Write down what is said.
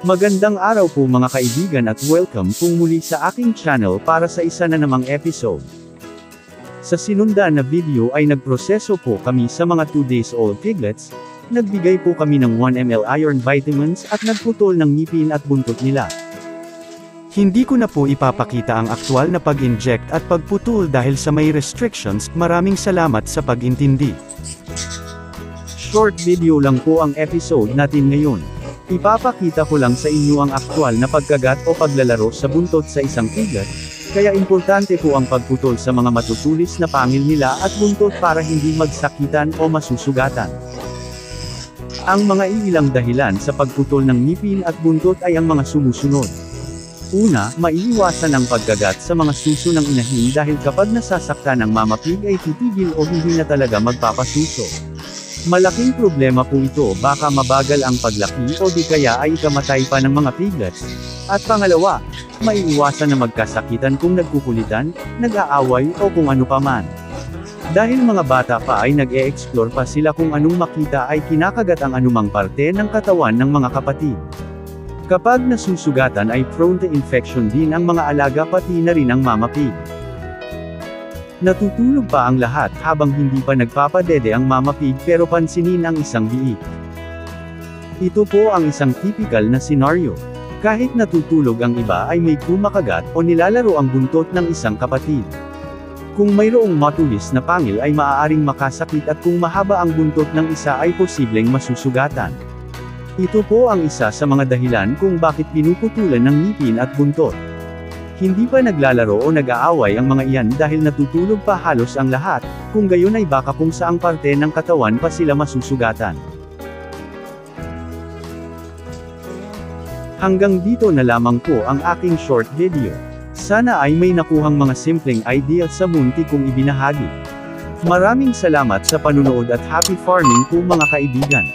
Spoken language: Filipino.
Magandang araw po mga kaibigan at welcome pong muli sa aking channel para sa isa na namang episode. Sa sinundan na video ay nagproseso po kami sa mga 2 days old piglets, nagbigay po kami ng 1 ml iron vitamins at nagputol ng ngipin at buntot nila. Hindi ko na po ipapakita ang aktual na pag-inject at pagputol dahil sa may restrictions. Maraming salamat sa pag-intindi. Short video lang po ang episode natin ngayon. Ipapakita ko lang sa inyo ang aktual na pagkagat o paglalaro sa buntot sa isang piglet, kaya importante po ang pagputol sa mga matutulis na pangil nila at buntot para hindi magsakitan o masusugatan. Ang mga iilang dahilan sa pagputol ng ngipin at buntot ay ang mga sumusunod. Una, maiiwasan ang pagkagat sa mga suso ng inahin dahil kapag nasasaktan ang mama pig ay titigil o hindi na talaga magpapasuso. Malaking problema po ito, baka mabagal ang paglaki o di kaya ay ikamatay pa ng mga piglets. At pangalawa, maiiwasan na magkasakitan kung nagkukulitan, nag-aaway o kung ano pa man. Dahil mga bata pa ay nag-e-explore pa sila kung anong makita ay kinakagat ang anumang parte ng katawan ng mga kapatid. Kapag nasusugatan ay prone to infection din ang mga alaga pati na rin ang mama pig. Natutulog pa ang lahat habang hindi pa nagpapadede ang mama pig pero pansinin ang isang biik. Ito po ang isang typical na senaryo. Kahit natutulog ang iba ay may kumakagat o nilalaro ang buntot ng isang kapatid. Kung mayroong matulis na pangil ay maaaring makasakit at kung mahaba ang buntot ng isa ay posibleng masusugatan. Ito po ang isa sa mga dahilan kung bakit pinuputulan ng ngipin at buntot. Hindi pa naglalaro o nag-aaway ang mga iyan dahil natutulog pa halos ang lahat, kung gayon ay baka kung saang parte ng katawan pa sila masusugatan. Hanggang dito na lamang po ang aking short video. Sana ay may nakuhang mga simpleng idea sa munti kong ibinahagi. Maraming salamat sa panunood at happy farming po mga kaibigan.